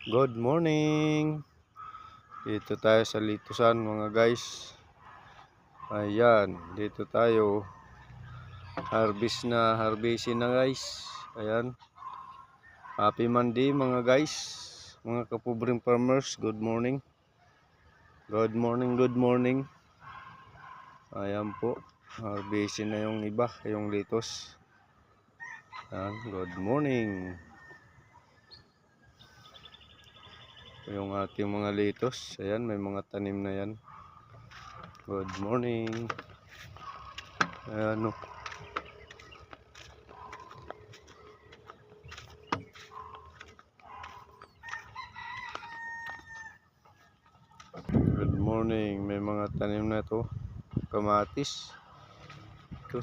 Good morning! Dito tayo sa Litusan mga guys. Ayan, dito tayo. Harvestin na guys. Ayan. Happy Monday mga guys. Mga kapobreng farmers, good morning. Good morning, good morning. Ayan po. Harvestin na yung iba, yung litos. Ayan, good morning. Yung ating mga litos. Ayan, may mga tanim na yan. Good morning. Ayan o. Good morning. May mga tanim na to. Kamatis. Ito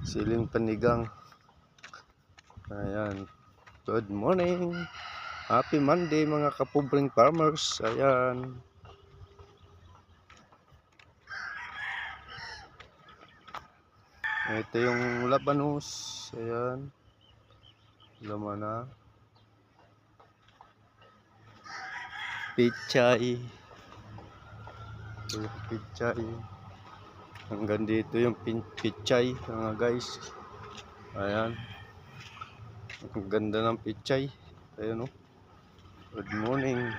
siling panigang. Ayan. Good morning. Happy Monday mga kapobreng farmers. Ayan. Ito yung labanos. Ayan. Laman na. Pichay. Pichay. Hanggang dito yung pichay mga guys. Ayan. Ang ganda ng pichay. Ayan o. Good morning.